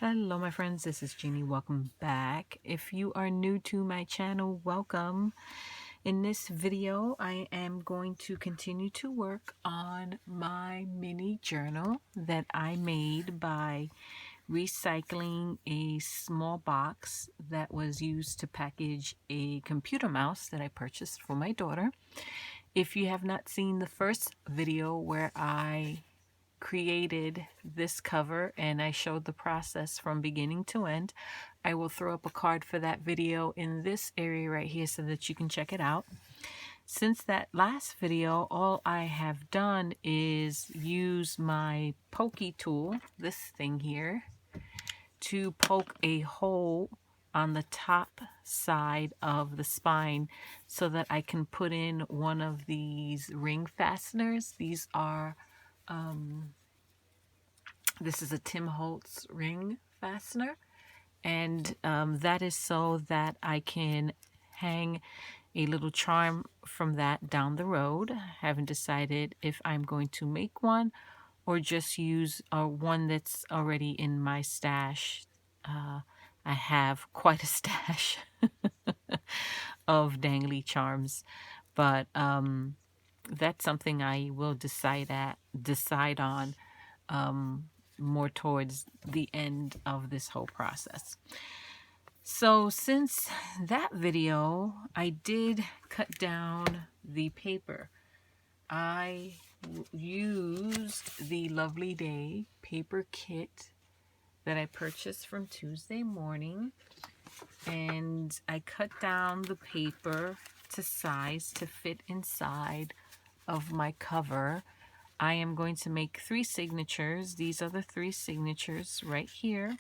Hello my friends, this is Jeannie. Welcome back. If you are new to my channel, welcome. In this video, I am going to continue to work on my mini journal that I made by recycling a small box that was used to package a computer mouse that I purchased for my daughter. If you have not seen the first video where I created this cover and I showed the process from beginning to end, I will throw up a card for that video in this area right here so that you can check it out. Since that last video, all I have done is use my pokey tool, this thing here, to poke a hole on the top side of the spine so that I can put in one of these ring fasteners. These are this is a Tim Holtz ring fastener, and that is so that I can hang a little charm from that down the road. I haven't decided if I'm going to make one or just use one that's already in my stash. I have quite a stash of dangly charms, but that's something I will decide on more towards the end of this whole process. So since that video, I did cut down the paper. I used the Lovely Day paper kit that I purchased from Tuesday Morning, and I cut down the paper to size to fit inside of my cover. I am going to make 3 signatures. These are the 3 signatures right here.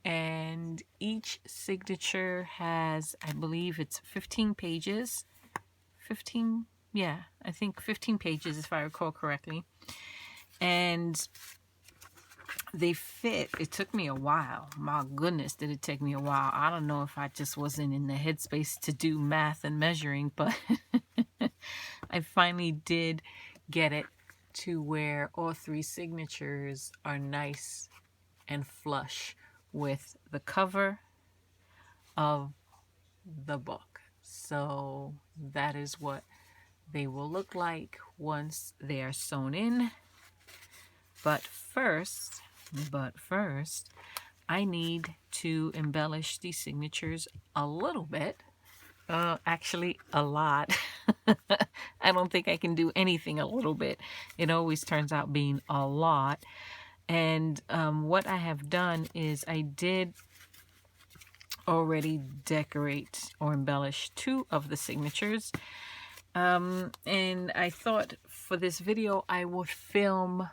And each signature has, I believe it's 15 pages. 15, yeah, I think 15 pages if I recall correctly. And they fit. It took me a while. My goodness, did it take me a while. I don't know if I just wasn't in the headspace to do math and measuring, but I finally did get it to where all 3 signatures are nice and flush with the cover of the book. So that is what they will look like once they are sewn in. But first, I need to embellish these signatures a little bit. Actually, a lot. I don't think I can do anything a little bit. It always turns out being a lot. And what I have done is I did already decorate or embellish 2 of the signatures. And I thought for this video I would film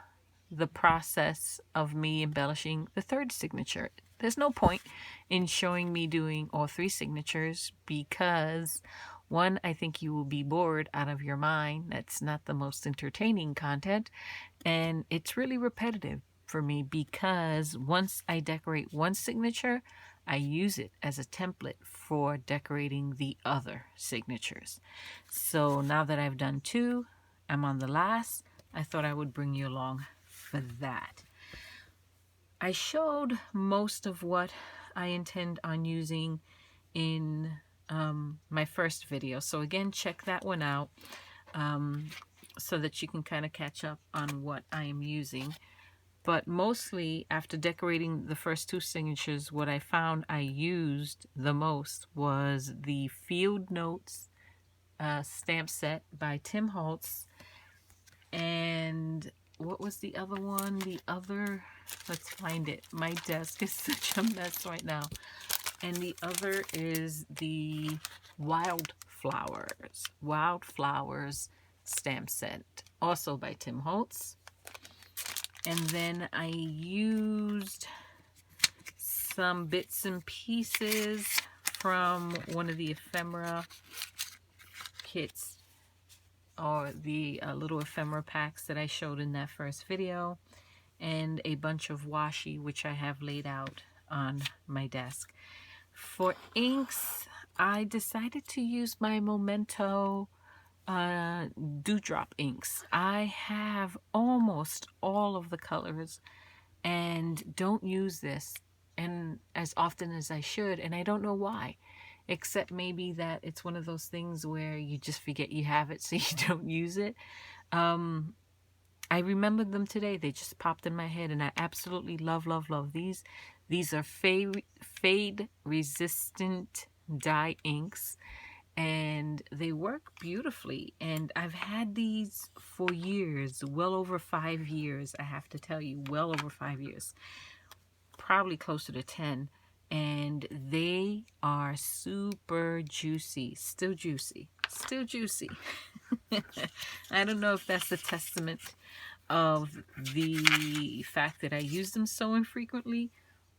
the process of me embellishing the 3rd signature. There's no point in showing me doing all 3 signatures because, 1, I think you will be bored out of your mind. That's not the most entertaining content, and it's really repetitive for me because once I decorate 1 signature, I use it as a template for decorating the other signatures. So now that I've done 2, I'm on the last. I thought I would bring you along for that. I showed most of what I intend on using in my first video. So again, check that one out so that you can kind of catch up on what I am using. But mostly after decorating the first 2 signatures, what I found I used the most was the Field Notes stamp set by Tim Holtz. And what was the other one? Let's find it. My desk is such a mess right now. And the other is the Wildflowers stamp set, also by Tim Holtz. And then I used some bits and pieces from one of the ephemera kits, or the little ephemera packs that I showed in that first video, and a bunch of washi which I have laid out on my desk. For inks, I decided to use my Memento Dewdrop inks. I have almost all of the colors and don't use this and as often as I should, and I don't know why, except maybe that it's one of those things where you just forget you have it, so you don't use it. I remembered them today. They just popped in my head, and I absolutely love these. These are fade resistant dye inks, and they work beautifully. And I've had these for years, well over 5 years. I have to tell you, well over 5 years, probably closer to 10. And they are super juicy, still juicy, still juicy. I don't know if that's a testament of the fact that I use them so infrequently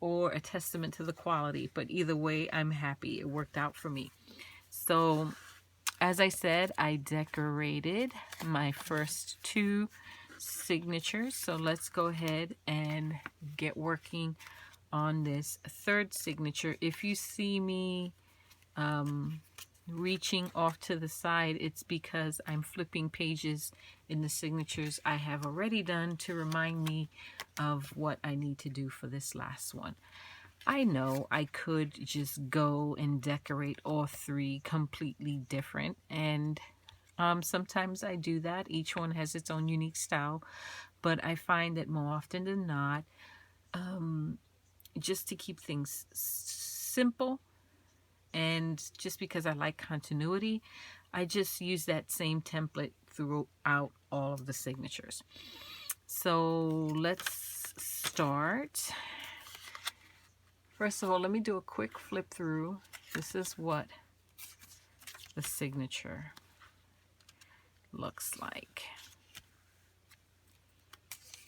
or a testament to the quality, but either way, I'm happy. It worked out for me. So as I said, I decorated my first 2 signatures. So let's go ahead and get working on this 3rd signature. If you see me reaching off to the side, it's because I'm flipping pages in the signatures I have already done to remind me of what I need to do for this last one. I know I could just go and decorate all 3 completely different, and sometimes I do that. Each one has its own unique style, but I find that more often than not, just to keep things simple, and just because I like continuity, I just use that same template throughout all of the signatures. So let's start. First of all, let me do a quick flip through. This is what the signature looks like.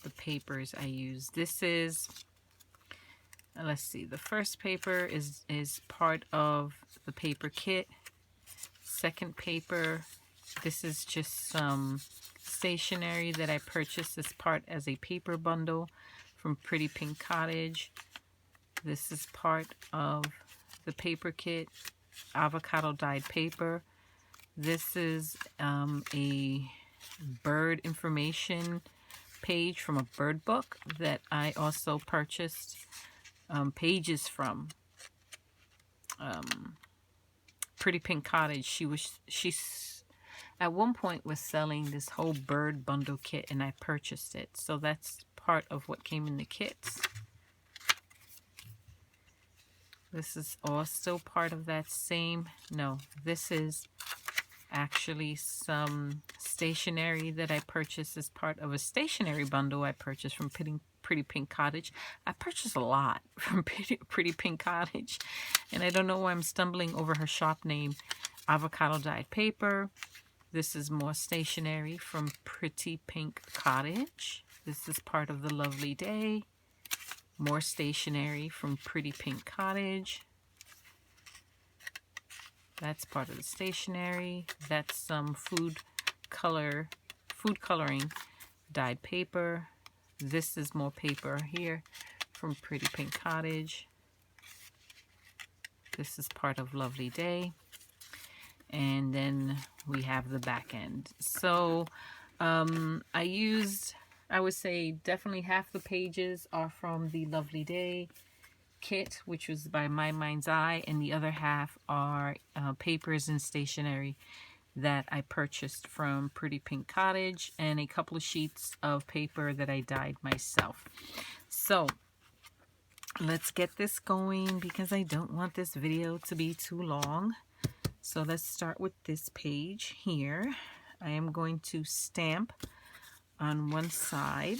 The papers I use. This is, let's see, the first paper is part of the paper kit. Second paper, this is just some stationery that I purchased as a paper bundle from Pretty Pink Cottage. This is part of the paper kit, avocado dyed paper. This is a bird information page from a bird book that I also purchased pages from Pretty Pink Cottage. She's at one point was selling this whole bird bundle kit, and I purchased it. So that's part of what came in the kits. This is all still part of that same, no, this is actually some stationery that I purchased as part of a stationery bundle I purchased from Pretty Pink Cottage. I purchased a lot from Pretty Pink Cottage, and I don't know why I'm stumbling over her shop name. Avocado dyed paper. This is more stationery from Pretty Pink Cottage. This is part of the Lovely Day. More stationery from Pretty Pink Cottage. That's part of the stationery. That's some food coloring dyed paper. This is more paper here from Pretty Pink Cottage. This is part of Lovely Day. And then we have the back end. So I would say definitely half the pages are from the Lovely Day kit, which was by My Mind's Eye, and the other half are papers and stationery that I purchased from Pretty Pink Cottage, and a couple of sheets of paper that I dyed myself. So let's get this going because I don't want this video to be too long. So let's start with this page here. I am going to stamp on one side.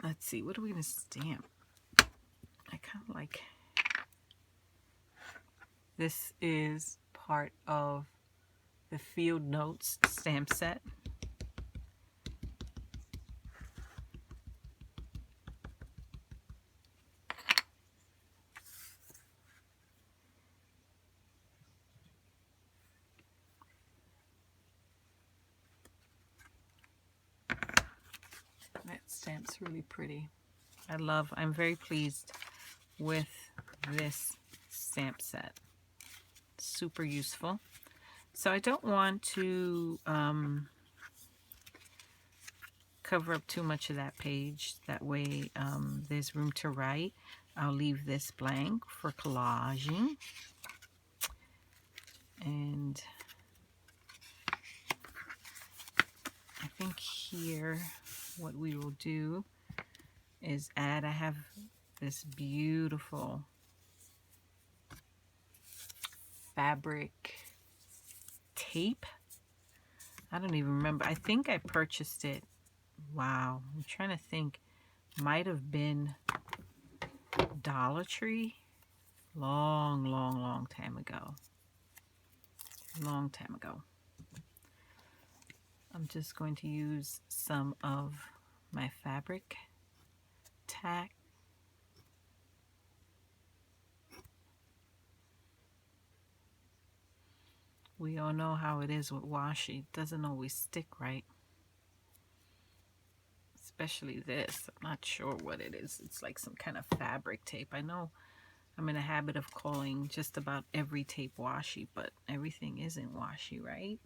Let's see, what are we going to stamp? I kind of like, this is part of the Field Notes stamp set. That stamp's really pretty. I'm very pleased with this stamp set. Super useful. So I don't want to cover up too much of that page. That way there's room to write. I'll leave this blank for collaging. And I think here what we will do is add, I have this beautiful fabric tape. I don't even remember. I think I purchased it. Wow, I'm trying to think. Might have been Dollar Tree. Long time ago. Long time ago. I'm just going to use some of my fabric tack. We all know how it is with washi. It doesn't always stick right. Especially this. I'm not sure what it is. It's like some kind of fabric tape. I know I'm in a habit of calling just about every tape washi, but everything isn't washi, right?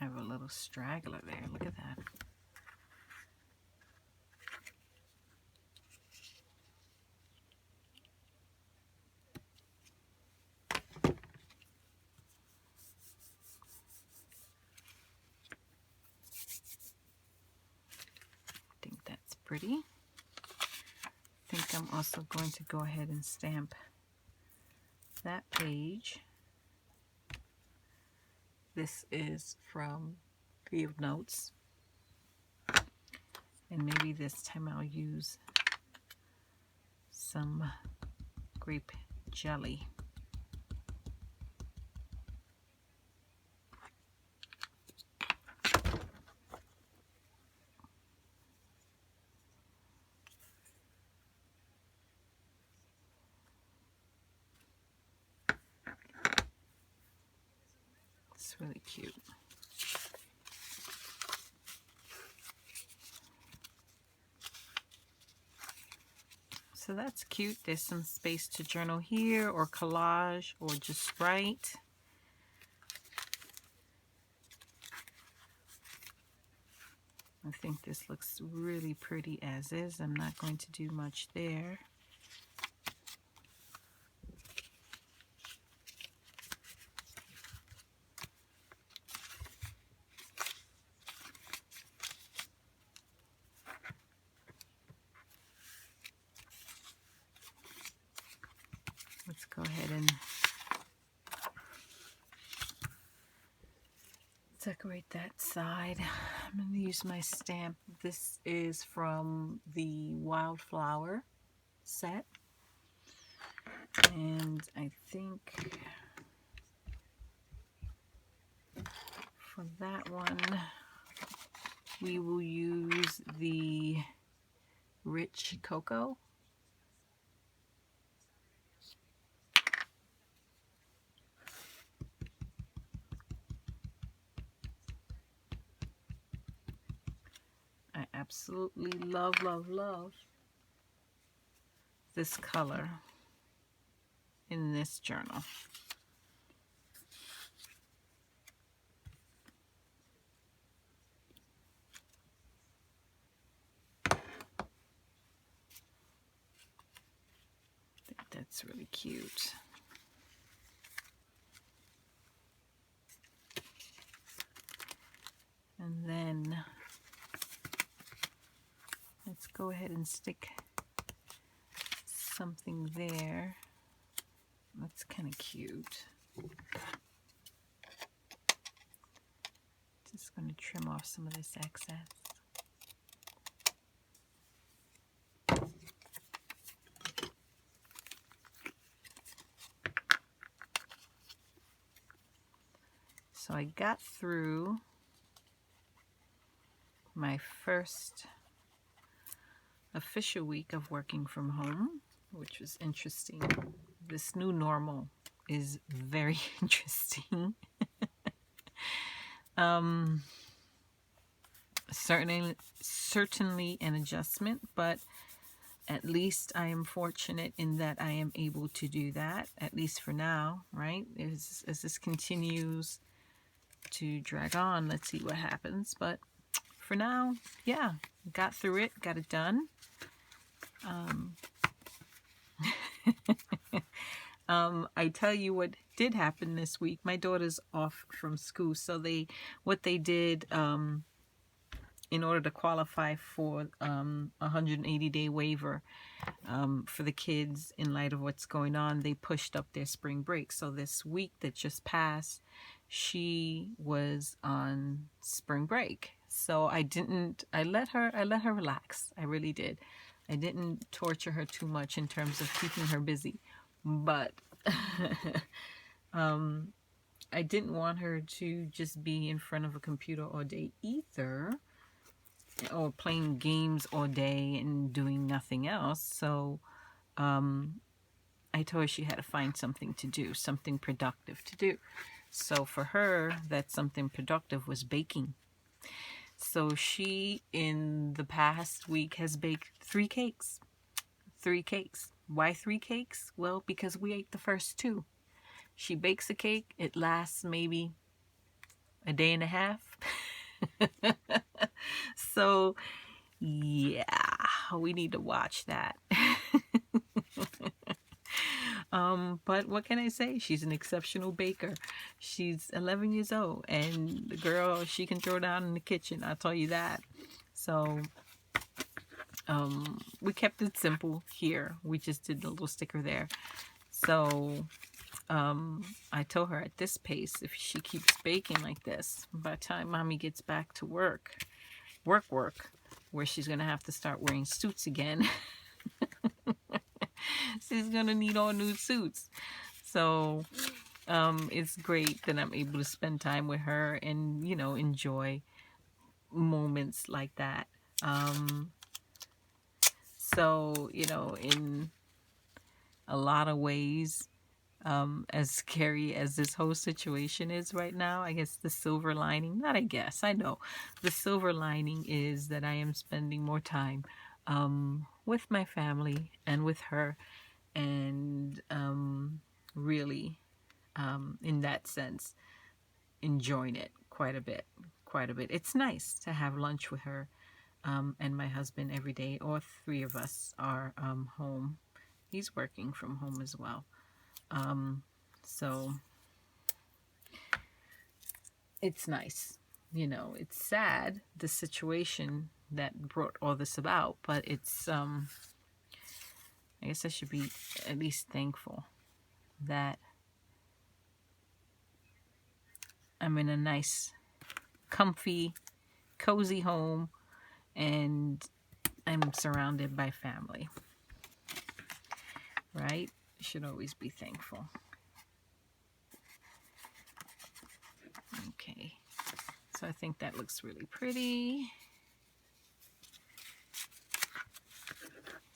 Have a little straggler there. Look at that. I think that's pretty. I think I'm also going to go ahead and stamp that page. This is from Field Notes. And maybe this time I'll use some grape jelly. It's really cute. So that's cute. There's some space to journal here, or collage, or just write. I think this looks really pretty as is. I'm not going to do much there. Let's go ahead and decorate that side. I'm going to use my stamp. This is from the Wildflower set. And I think for that one, we will use the Rich Cocoa. I absolutely love this color in this journal. I think that's really cute. And then let's go ahead and stick something there. That's kind of cute. Just going to trim off some of this excess. So I got through my first official week of working from home, which was interesting. This new normal is very interesting. Um, certainly an adjustment, but at least I am fortunate in that I am able to do that, at least for now, right? As this continues to drag on, let's see what happens. But for now, yeah, got through it, got it done. I tell you what did happen this week. My daughter's off from school, so what they did, in order to qualify for 180-day waiver for the kids in light of what's going on, they pushed up their spring break. So this week that just passed, she was on spring break. So I let her relax. I really did. I didn't torture her too much in terms of keeping her busy, but I didn't want her to just be in front of a computer all day either, or playing games all day and doing nothing else. So I told her she had to find something to do, something productive to do. So for her, that something productive was baking. So she, in the past week, has baked 3 cakes. 3 cakes. Why 3 cakes? Well, because we ate the first 2. She bakes a cake. It lasts maybe a day and a half. So, yeah, we need to watch that. But what can I say? She's an exceptional baker. She's 11 years old, and the girl, she can throw down in the kitchen, I'll tell you that. So we kept it simple here. We just did the little sticker there. So I told her at this pace, if she keeps baking like this, by the time mommy gets back to work, where she's gonna have to start wearing suits again. She's gonna need all new suits. So it's great that I'm able to spend time with her and, you know, enjoy moments like that. So, you know, in a lot of ways, as scary as this whole situation is right now, I guess the silver lining, not I guess, I know, the silver lining is that I am spending more time with my family and with her, and really, in that sense, enjoying it quite a bit. It's nice to have lunch with her and my husband every day. All 3 of us are home. He's working from home as well. So it's nice. You know, it's sad, the situation that brought all this about, but it's I guess I should be at least thankful that I'm in a nice, comfy, cozy home, and I'm surrounded by family. Right? You should always be thankful. Okay. So I think that looks really pretty.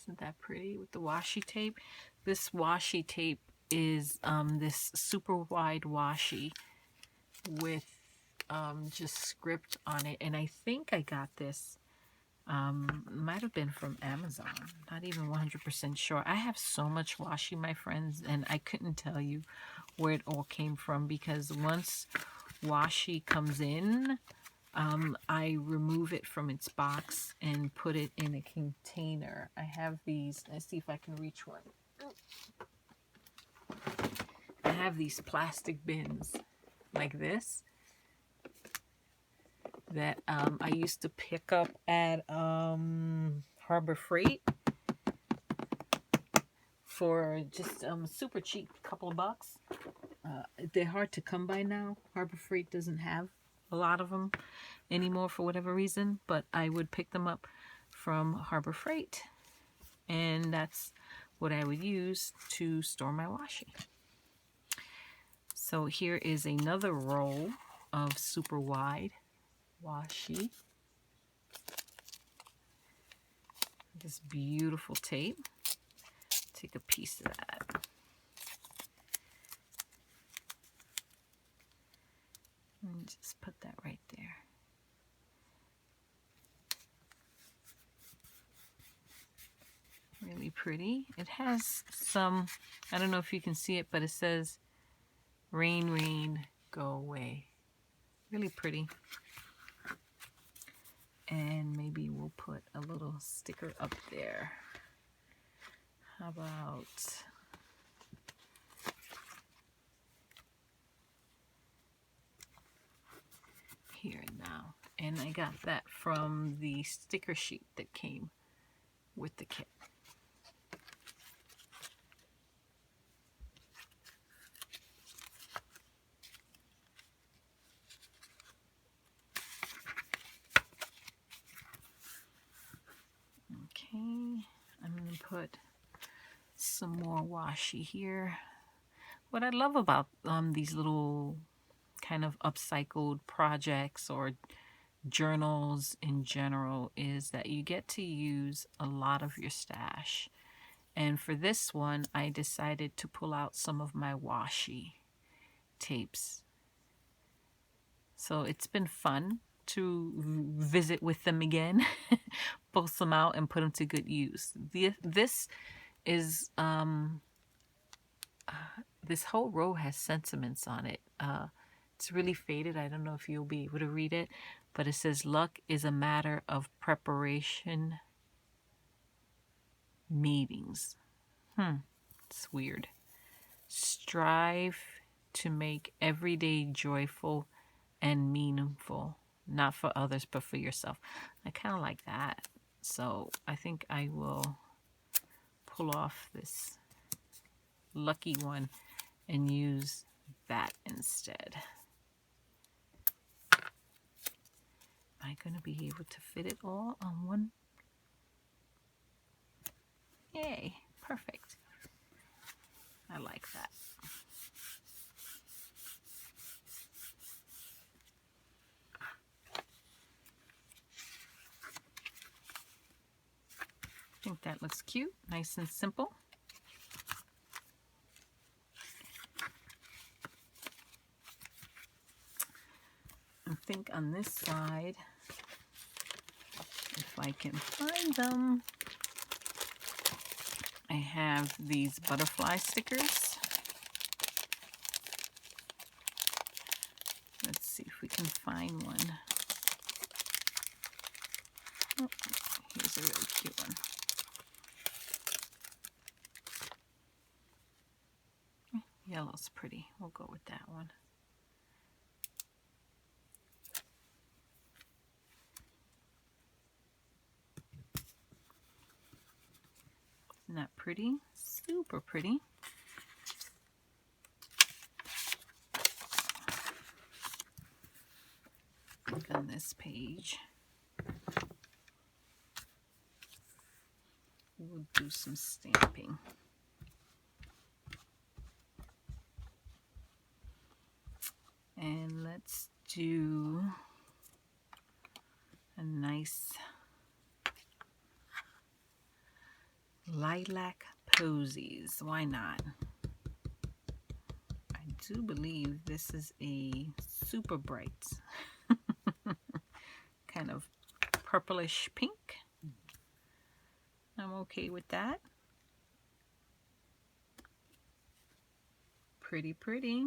Isn't that pretty with the washi tape? This washi tape is this super wide washi with just script on it, and I think I got this might have been from Amazon, not even 100% sure. I have so much washi, my friends, and I couldn't tell you where it all came from, because once washi comes in, I remove it from its box and put it in a container. I have these, let's see if I can reach one. I have these plastic bins like this that I used to pick up at Harbor Freight for just super cheap, couple of bucks. They're hard to come by now. Harbor Freight doesn't have a lot of them anymore for whatever reason, but I would pick them up from Harbor Freight, and that's what I would use to store my washi. So here is another roll of super wide washi. This beautiful tape. Take a piece of that. And just put that right there. Really pretty. It has some, I don't know if you can see it, but it says, "Rain, rain, go away." Really pretty. And maybe we'll put a little sticker up there. How about here now? And I got that from the sticker sheet that came with the kit. Okay, I'm going to put some more washi here. What I love about these little kind of upcycled projects or journals in general is that you get to use a lot of your stash. And for this one, I decided to pull out some of my washi tapes. So it's been fun to visit with them again, pull some out and put them to good use. This is, this whole row has sentiments on it. It's really faded. I don't know if you'll be able to read it, but it says, "Luck is a matter of preparation, meetings." It's weird. "Strive to make every day joyful and meaningful, not for others, but for yourself." I kind of like that. So I think I will pull off this lucky one and use that instead. Am I going to be able to fit it all on one? Yay, perfect. I like that. I think that looks cute, nice and simple. I think on this side, if I can find them, I have these butterfly stickers. Let's see if we can find one. Oh, here's a really cute one. Yellow's pretty. We'll go with that one. Isn't that pretty? Super pretty. Look on this page. We'll do some stamping. And let's do a nice lilac posies. Why not? I do believe this is a super bright kind of purplish pink. I'm okay with that. Pretty, pretty.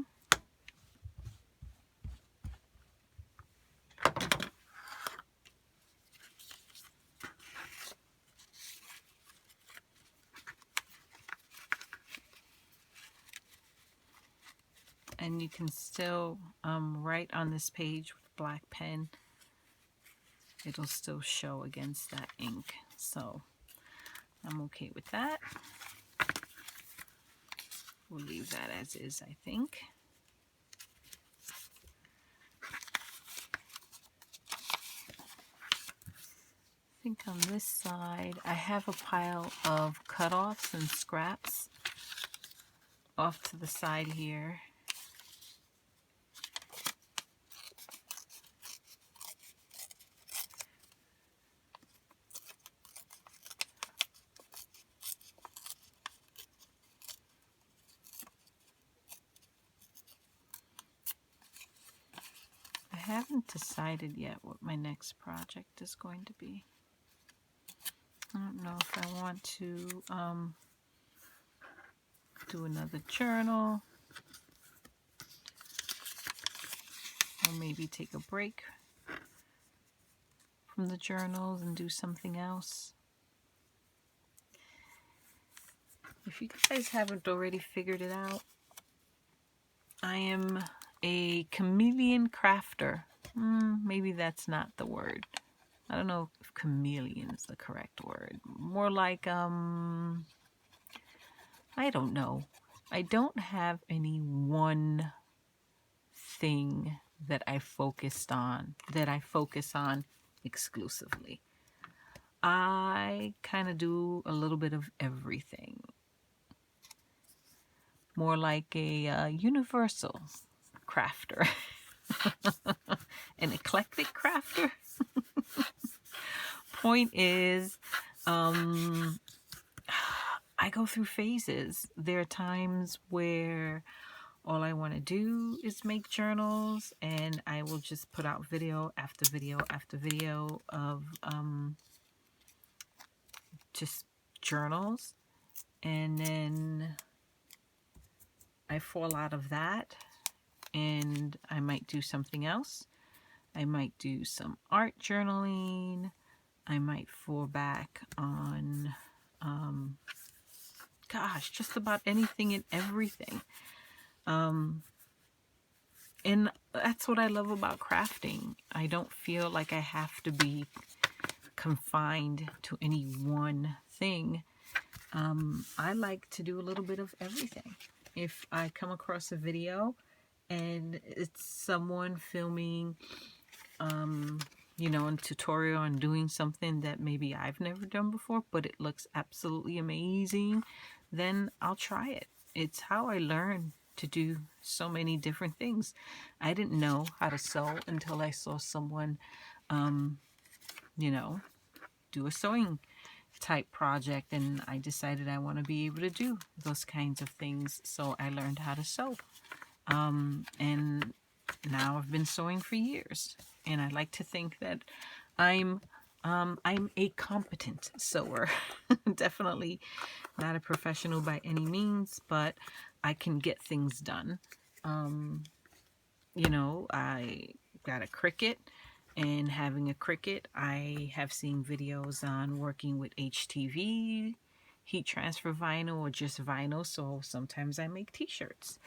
And you can still write on this page with black pen. It'll still show against that ink. So I'm okay with that. We'll leave that as is, I think. I think on this side, I have a pile of cutoffs and scraps off to the side here. haven't decided yet what my next project is going to be. I don't know if I want to do another journal, or maybe take a break from the journals and do something else. If you guys haven't already figured it out, I am a chameleon crafter. Maybe that's not the word. I don't know if chameleon is the correct word. More like, I don't know. I don't have any one thing that I focus on exclusively. I kind of do a little bit of everything. More like a universal crafter. An eclectic crafter. Point is, I go through phases. There are times where all I want to do is make journals, and I will just put out video after video after video of just journals, and then I fall out of that and I might do something else. I might do some art journaling. I might fall back on just about anything and everything. And that's what I love about crafting. I don't feel like I have to be confined to any one thing. I like to do a little bit of everything. If I come across a video and it's someone filming, a tutorial on doing something that maybe I've never done before, but it looks absolutely amazing, then I'll try it. It's how I learn to do so many different things. I didn't know how to sew until I saw someone, do a sewing type project, and I decided I want to be able to do those kinds of things, so I learned how to sew. And now I've been sewing for years, and I like to think that I'm a competent sewer. Definitely not a professional by any means, but I can get things done. I got a Cricut, and having a Cricut, I have seen videos on working with HTV, heat transfer vinyl, or just vinyl, so sometimes I make t-shirts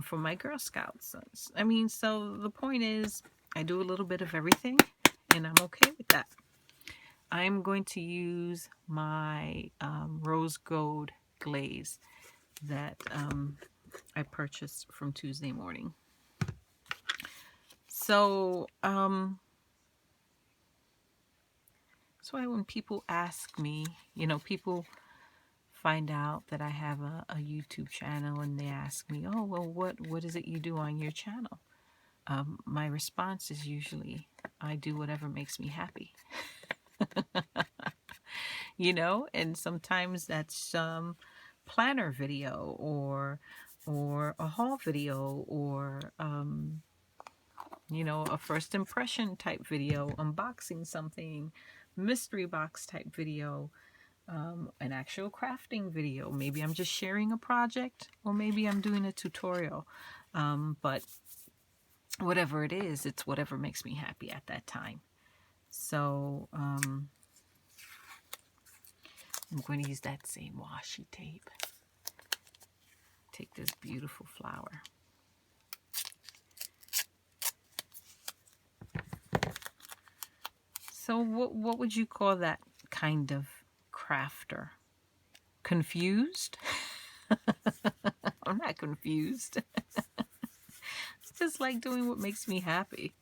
for my Girl Scouts. So the point is, I do a little bit of everything, and I'm okay with that. I'm going to use my rose gold glaze that I purchased from Tuesday Morning. So, that's why when people ask me, people find out that I have a YouTube channel, and they ask me, oh, well, what is it you do on your channel? My response is usually, I do whatever makes me happy. And sometimes that's planner video, or a haul video, or a first impression type video, unboxing something, mystery box type video, an actual crafting video. Maybe I'm just sharing a project, or maybe I'm doing a tutorial. But whatever it is, it's whatever makes me happy at that time. So I'm going to use that same washi tape. Take this beautiful flower. So what would you call that kind of crafter? Confused? I'm not confused. It's just like doing what makes me happy.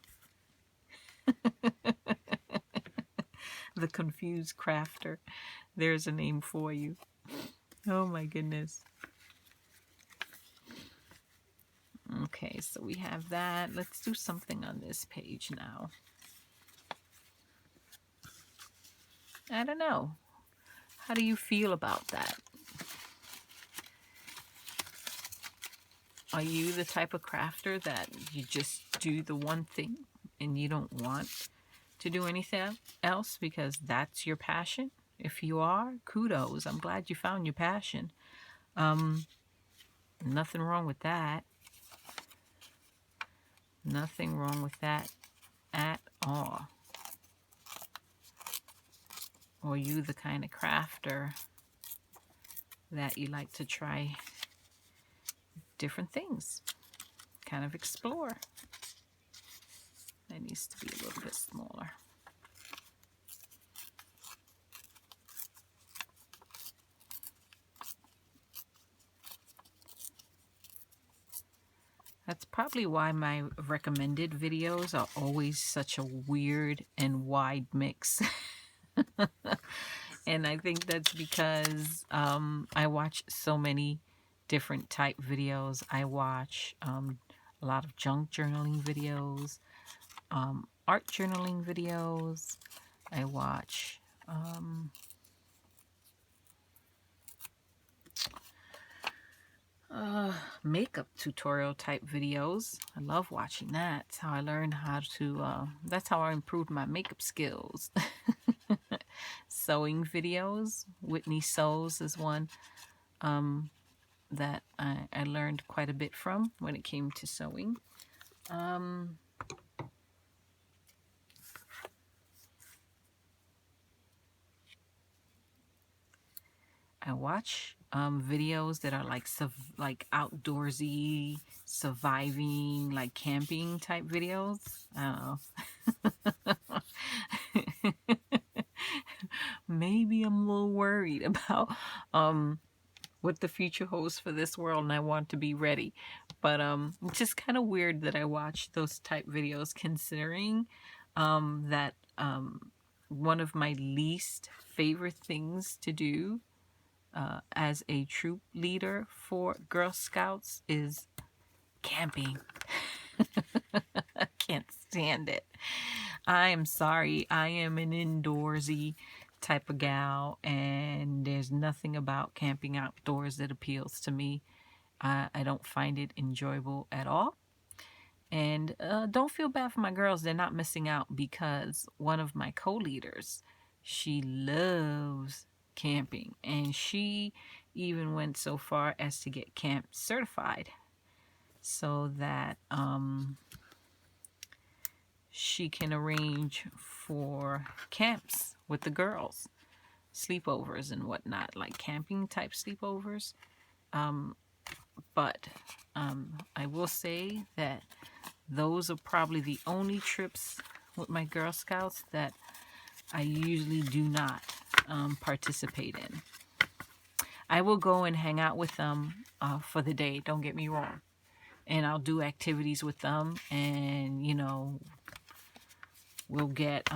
The confused crafter. There's a name for you. Oh my goodness. Okay, so we have that. Let's do something on this page now. I don't know. How do you feel about that? Are you the type of crafter that you just do the one thing and you don't want to do anything else because that's your passion. If you are, kudos. I'm glad you found your passion. Nothing wrong with that. Nothing wrong with that at all. Or you the kind of crafter that you like to try different things, kind of explore. That needs to be a little bit smaller. That's probably why my recommended videos are always such a weird and wide mix. And I think that's because I watch so many different type videos. I watch a lot of junk journaling videos, art journaling videos. I watch makeup tutorial type videos. I love watching that. That's how I learned how to, that's how I improved my makeup skills. Sewing videos. Whitney Sews is one that I learned quite a bit from when it came to sewing. I watch videos that are like outdoorsy, surviving, like camping type videos. I don't know. Maybe I'm a little worried about what the future holds for this world, and I want to be ready. But it's just kind of weird that I watch those type videos, considering that one of my least favorite things to do as a troop leader for Girl Scouts is camping. I can't stand it. I am sorry. I am an indoorsy type of gal, and there's nothing about camping outdoors that appeals to me. I don't find it enjoyable at all. And don't feel bad for my girls. They're not missing out, because one of my co-leaders, she loves camping, and she even went so far as to get camp certified so that she can arrange for camps with the girls, sleepovers and whatnot, like camping type sleepovers. But I will say that those are probably the only trips with my Girl Scouts that I usually do not participate in. I will go and hang out with them for the day, don't get me wrong. And I'll do activities with them, and you know, we'll get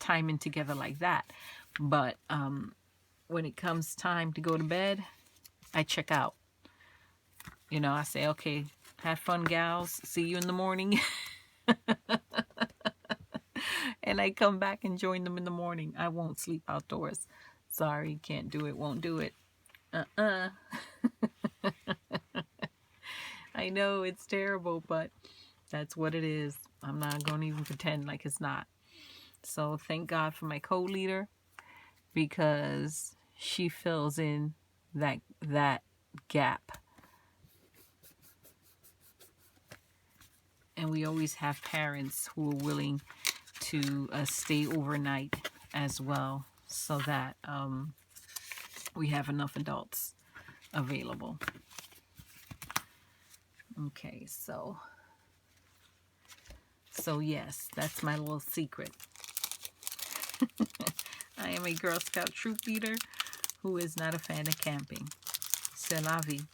timing together like that. But when it comes time to go to bed, I check out. You know, I say, okay, have fun, gals. See you in the morning. And I come back and join them in the morning. I won't sleep outdoors. Sorry, can't do it, won't do it. I know it's terrible, but that's what it is. I'm not going to even pretend like it's not. So thank God for my co-leader, because she fills in that gap. And we always have parents who are willing to stay overnight as well, so that we have enough adults available. Okay, so yes, that's my little secret. I am a Girl Scout troop leader who is not a fan of camping. C'est la vie.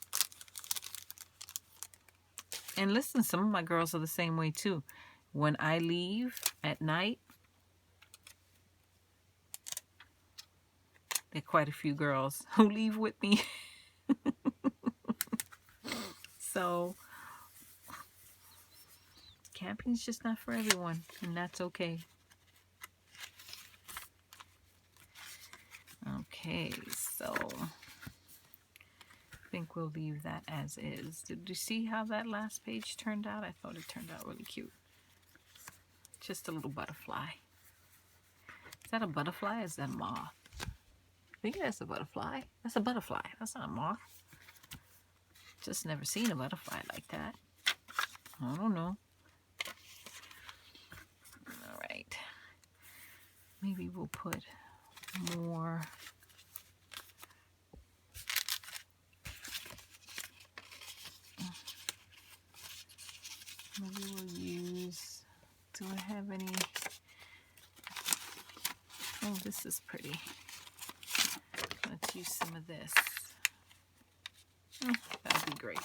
And listen, some of my girls are the same way too. When I leave at night, there are quite a few girls who leave with me. So camping's just not for everyone, and that's okay. Okay, so think we'll leave that as is. Did you see how that last page turned out? I thought it turned out really cute. Just a little butterfly. Is that a butterfly or is that a moth? I think that's a butterfly. That's a butterfly. That's not a moth. Just never seen a butterfly like that. I don't know. All right. Maybe we'll put more. Maybe we'll use, do I have any? Oh, this is pretty. Let's use some of this. That'd be great.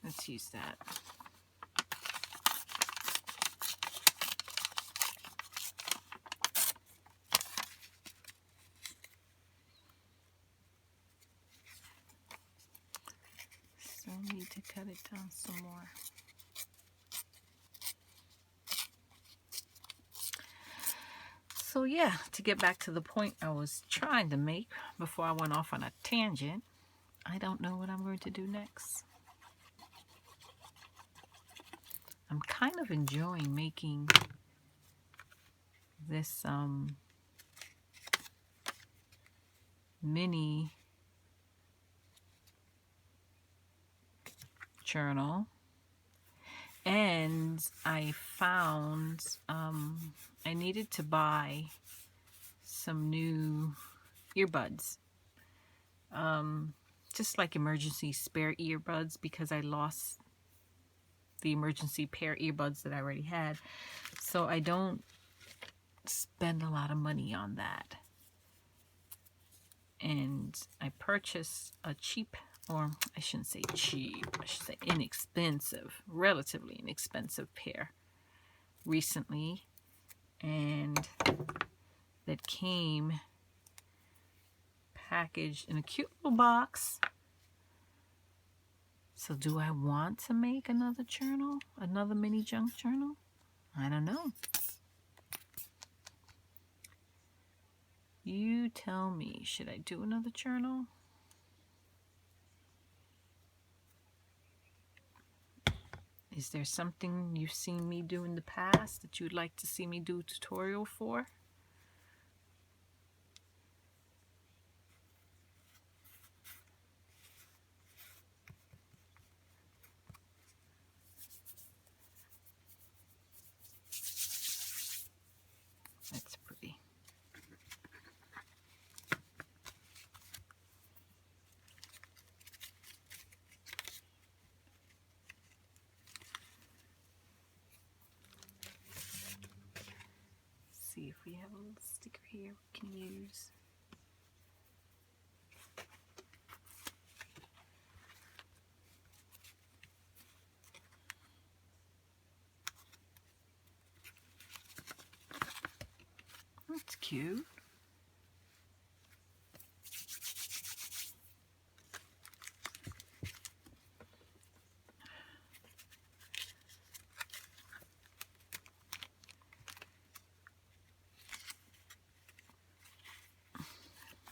Let's use that. Still need to cut it down some more. So yeah, to get back to the point I was trying to make before I went off on a tangent, I don't know what I'm going to do next. I'm kind of enjoying making this mini journal, and I found I needed to buy some new earbuds, just like emergency spare earbuds, because I lost the emergency pair earbuds that I already had, so I don't spend a lot of money on that. And I purchased a cheap, or I shouldn't say cheap, I should say inexpensive, relatively inexpensive pair recently, and that came packaged in a cute little box. So do I want to make another journal, another mini junk journal? I don't know. You tell me, should I do another journal? Is there something you've seen me do in the past that you'd like to see me do a tutorial for? That's pretty. See if we have a little sticker here we can use. That's cute.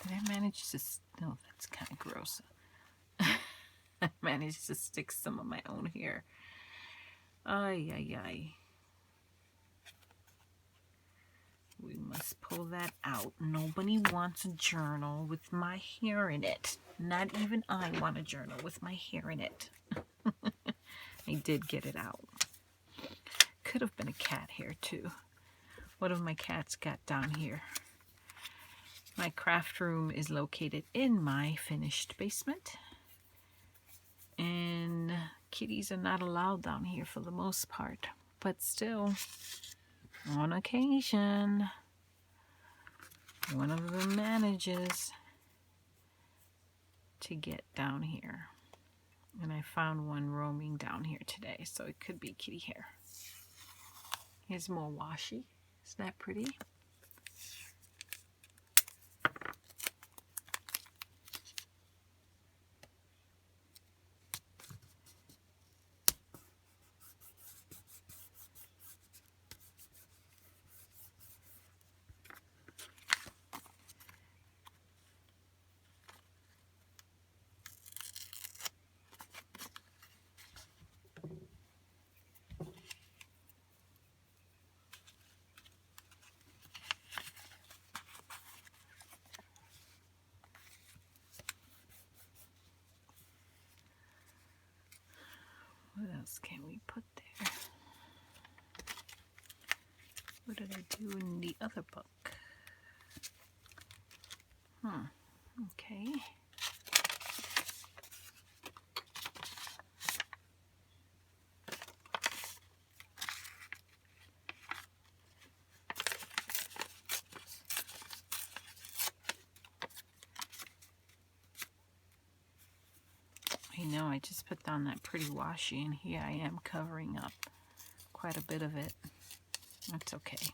Did I manage to, no, that's kind of gross. I managed to stick some of my own hair. Ay, ay, ay. We must pull that out. Nobody wants a journal with my hair in it. Not even I want a journal with my hair in it. I did get it out. Could have been a cat hair too. What have my cats got down here? My craft room is located in my finished basement. And kitties are not allowed down here for the most part. But still, on occasion, one of them manages to get down here. And I found one roaming down here today, so it could be kitty hair. Here's more washi. Isn't that pretty? else can we put there? What did I do in the other book? Okay. I know, I just put down that pretty washi, and here I am covering up quite a bit of it. That's okay.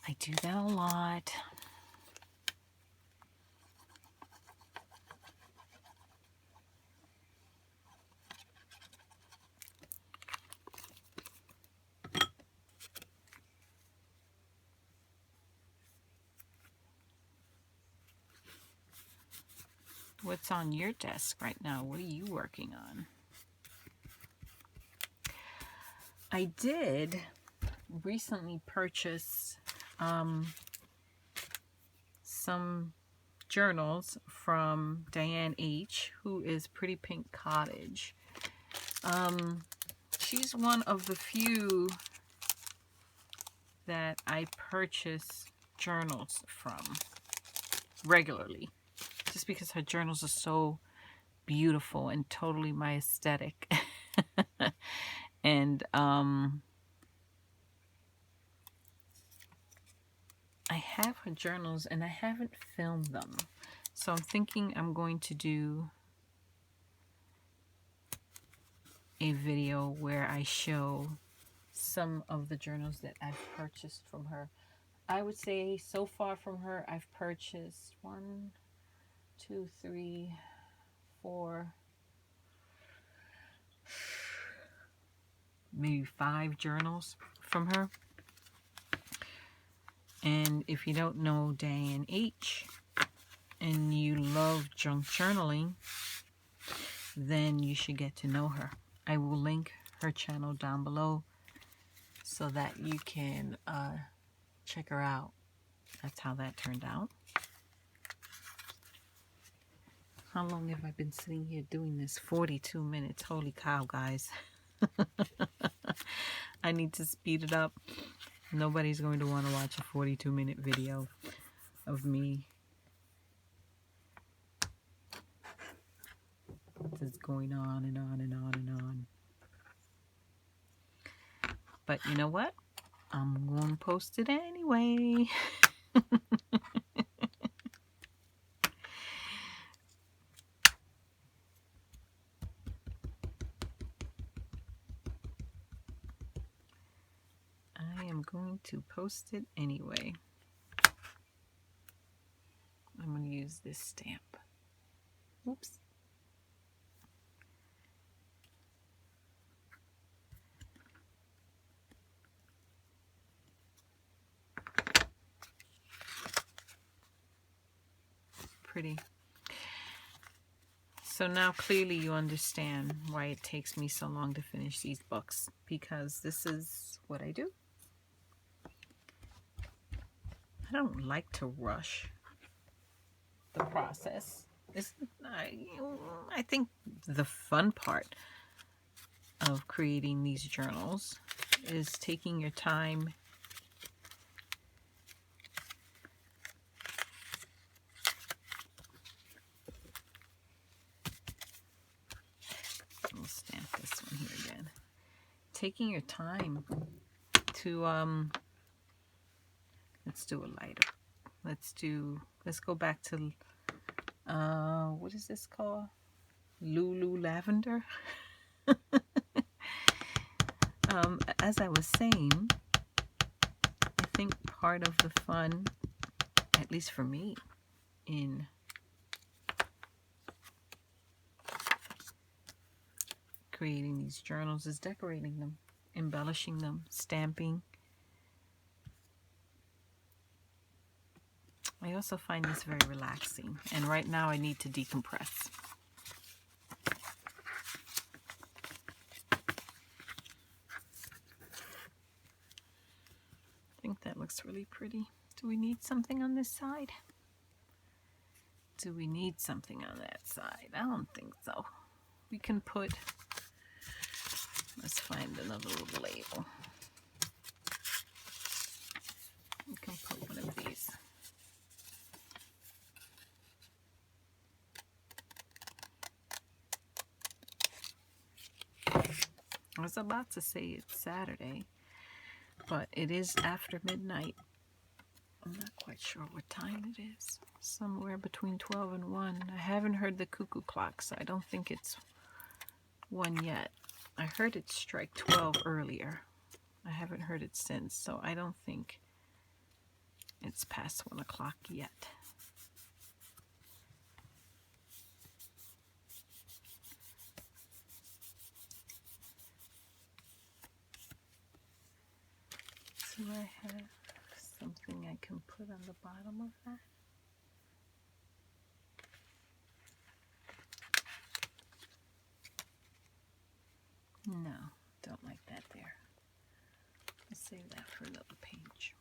I do that a lot. What's on your desk right now? What are you working on? I did recently purchase some journals from Diane H., who is Pretty Pink Cottage. She's one of the few that I purchase journals from regularly, just because her journals are so beautiful and totally my aesthetic. And I have her journals and I haven't filmed them, so I'm thinking I'm going to do a video where I show some of the journals that I've purchased from her. I would say so far from her I've purchased 1, 2, 3, 4, maybe 5 journals from her. And if you don't know Diane H. and you love junk journaling, then you should get to know her. I will link her channel down below so that you can check her out. That's how that turned out. How long have I been sitting here doing this? 42 minutes. Holy cow, guys. I need to speed it up. Nobody's going to want to watch a 42-minute video of me just going on and on and on and on. But you know what? I'm going to post it anyway. I am going to post it anyway. I'm going to use this stamp. Oops. Pretty. So now clearly you understand why it takes me so long to finish these books, because this is what I do. I don't like to rush the process. I think the fun part of creating these journals is taking your time I'll stamp this one here again. Taking your time to let's do a lighter. Let's go back to what is this called? Lulu Lavender. As I was saying, I think part of the fun, at least for me, in creating these journals is decorating them, embellishing them, stamping. I also find this very relaxing, and right now I need to decompress. I think that looks really pretty. Do we need something on this side? Do we need something on that side? I don't think so. We can put, let's find another little label. We can put one of these. I was about to say it's Saturday, but it is after midnight. I'm not quite sure what time it is. Somewhere between 12 and 1. I haven't heard the cuckoo clock, so I don't think it's 1 yet. I heard it strike 12 earlier. I haven't heard it since, so I don't think it's past 1 o'clock yet. Do I have something I can put on the bottom of that? No, don't like that there. Let's save that for another page.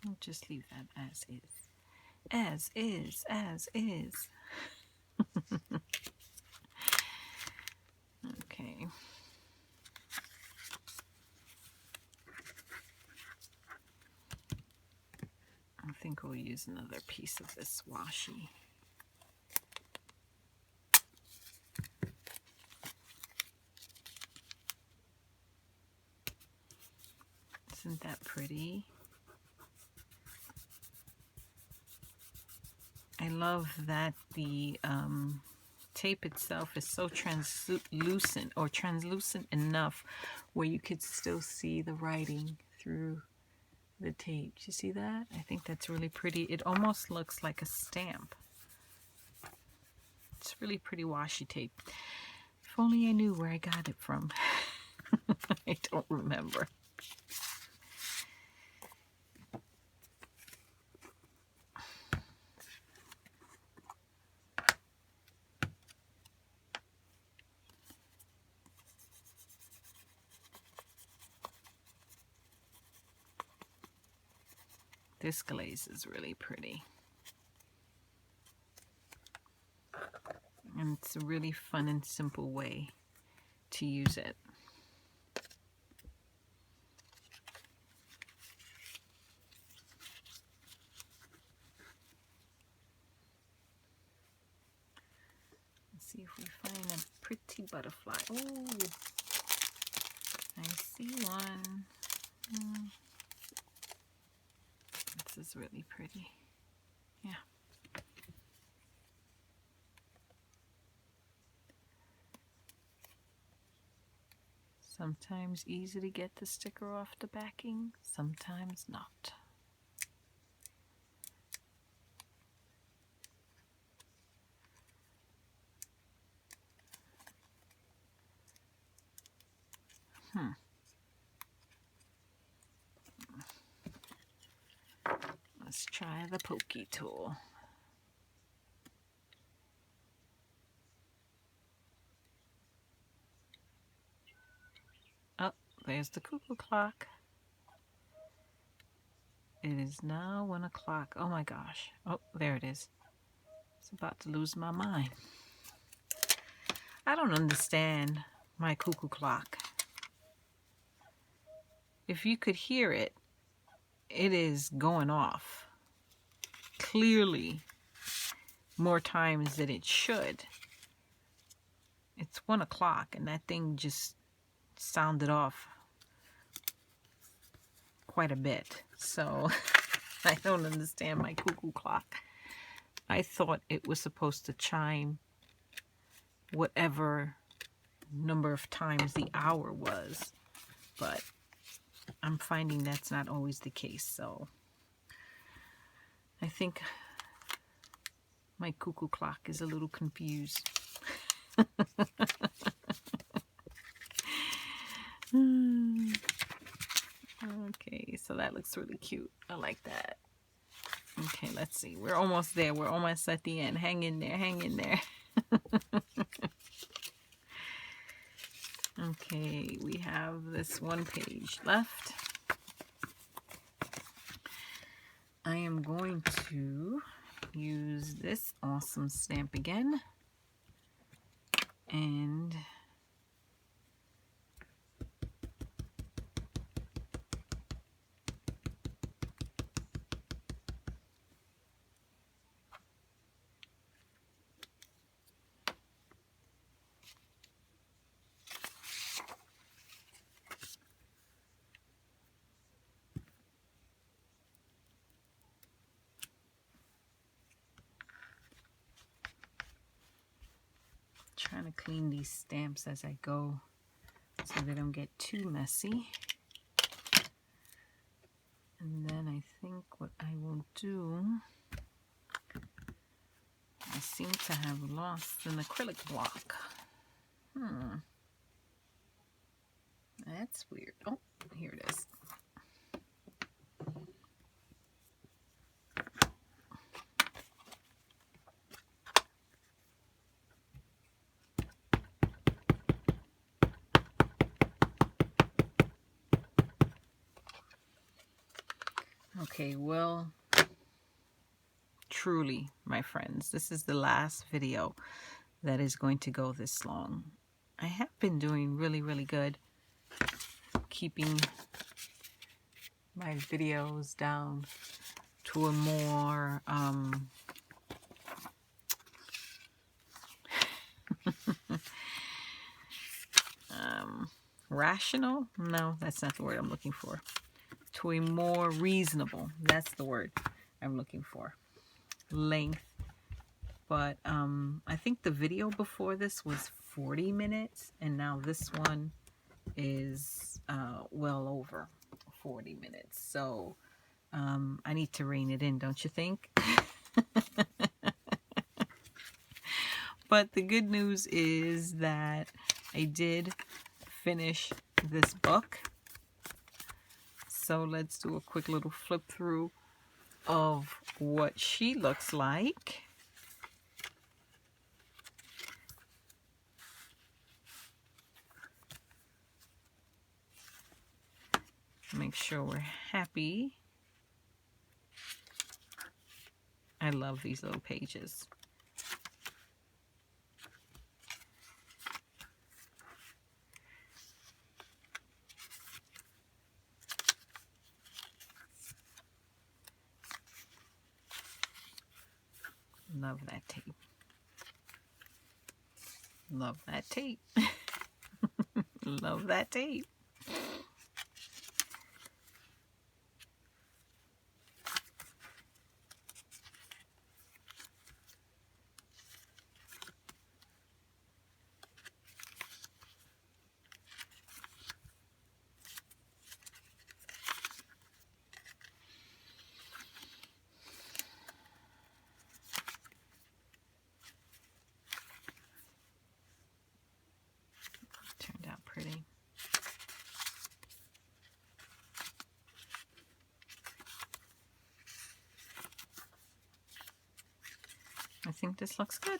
I'll just leave that as is. As is, as is. Okay. I think we'll use another piece of this washi. Isn't that pretty? I love that the tape itself is so translucent, or translucent enough where you could still see the writing through the tape. Do you see that? I think that's really pretty. It almost looks like a stamp. It's really pretty washi tape. If only I knew where I got it from. I don't remember. This glaze is really pretty. And it's a really fun and simple way to use it. Let's see if we find a pretty butterfly. Oh, I see one. This is really pretty. Yeah. Sometimes easy to get the sticker off the backing, sometimes not. Let's try the pokey tool. Oh, there's the cuckoo clock. It is now 1 o'clock. Oh my gosh. Oh, there it is. It's about to lose my mind. I don't understand my cuckoo clock. If you could hear it, it is going off. Clearly more times than it should. It's 1 o'clock and that thing just sounded off quite a bit. So I don't understand my cuckoo clock. I thought it was supposed to chime whatever number of times the hour was, but I'm finding that's not always the case. So I think my cuckoo clock is a little confused. Okay, so that looks really cute. I like that. Okay, let's see. We're almost there. We're almost at the end. Hang in there. Hang in there. Okay, we have this one page left. I am going to use this awesome stamp again, and trying to clean these stamps as I go so they don't get too messy. And then I think what I will do, I seem to have lost an acrylic block. That's weird. Oh, here it is. Okay, well, truly, my friends, this is the last video that is going to go this long. I have been doing really, really good keeping my videos down to a more rational? No, that's not the word I'm looking for. To a more reasonable, that's the word I'm looking for, length. But I think the video before this was 40 minutes, and now this one is well over 40 minutes. So I need to rein it in, don't you think? But the good news is that I did finish this book. So let's do a quick little flip through of what she looks like. Make sure we're happy. I love these little pages. Love that tape. Love that tape. Love that tape. Turned out pretty. I think this looks good.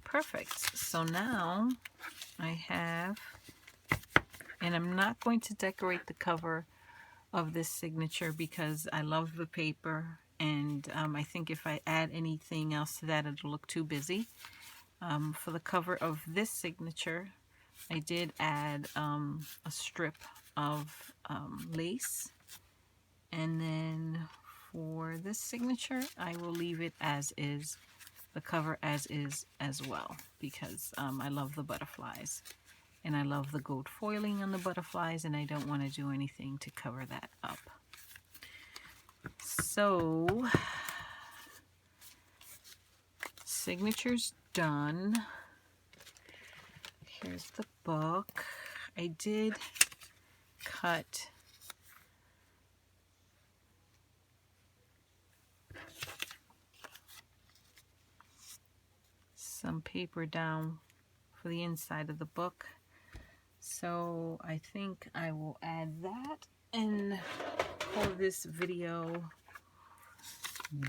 Perfect. So now I have, and I'm not going to decorate the cover of this signature because I love the paper, and I think if I add anything else to that, it'll look too busy. For the cover of this signature, I did add a strip of lace, and then for this signature, I will leave it as is, the cover as is as well, because I love the butterflies. And I love the gold foiling on the butterflies, and I don't want to do anything to cover that up. So, signature's done. Here's the book. I did cut some paper down for the inside of the book. So I think I will add that and call this video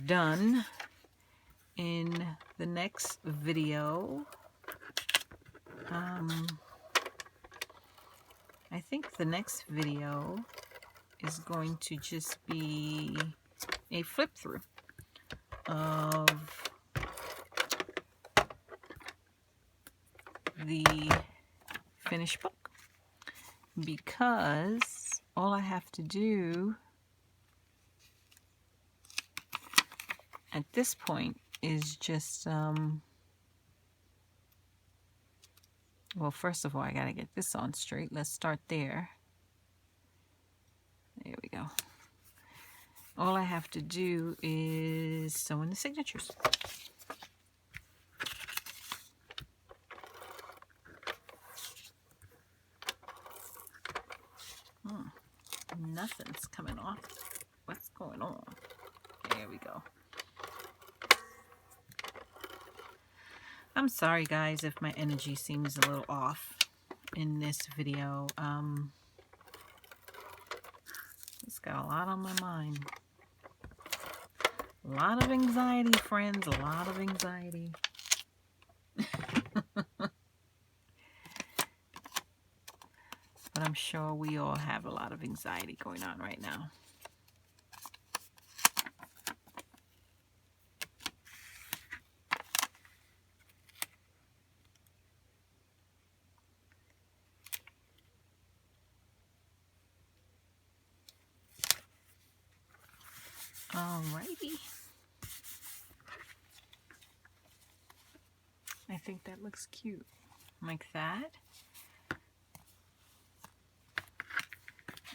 done. In the next video, I think the next video is going to just be a flip through of the finished book, because all I have to do at this point is just well, first of all, I gotta get this on straight. Let's start there. There we go. All I have to do is sew in the signatures. Nothing's coming off. What's going on? There we go. I'm sorry guys if my energy seems a little off in this video. It's got a lot on my mind. A lot of anxiety, friends. A lot of anxiety. But I'm sure we all have a lot of anxiety going on right now. Alrighty. I think that looks cute. Like that.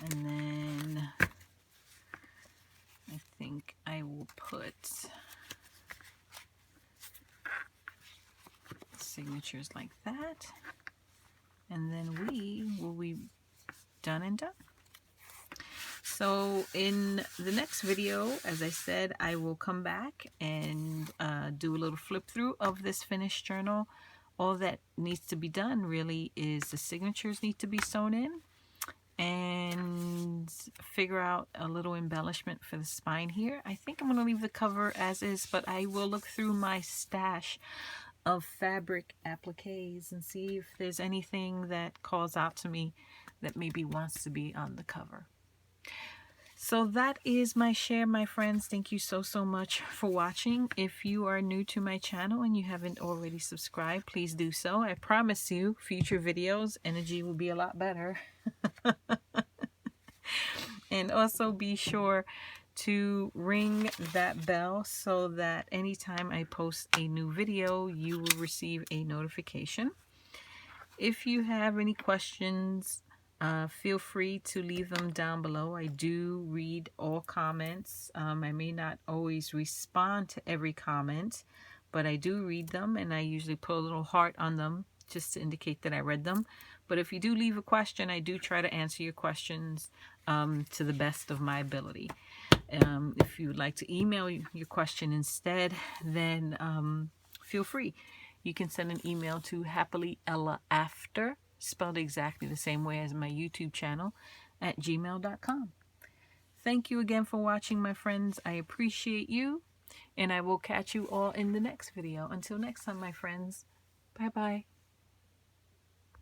And then I think I will put signatures like that. And then we will be done and done. So in the next video, as I said, I will come back and do a little flip through of this finished journal. All that needs to be done really is the signatures need to be sewn in and figure out a little embellishment for the spine here. I think I'm going to leave the cover as is, but I will look through my stash of fabric appliques and see if there's anything that calls out to me that maybe wants to be on the cover. So that is my share, my friends. Thank you so much for watching. If you are new to my channel and you haven't already subscribed, please do so. I promise you, future videos, energy will be a lot better. And also be sure to ring that bell so that anytime I post a new video, you will receive a notification. If you have any questions, feel free to leave them down below. I do read all comments. I may not always respond to every comment, but I do read them, and I usually put a little heart on them just to indicate that I read them. But if you do leave a question, I do try to answer your questions to the best of my ability. If you would like to email your question instead, then feel free. You can send an email to happilyellaafter, spelled exactly the same way as my YouTube channel, at gmail.com. Thank you again for watching, my friends. I appreciate you, and I will catch you all in the next video. Until next time, my friends. Bye-bye.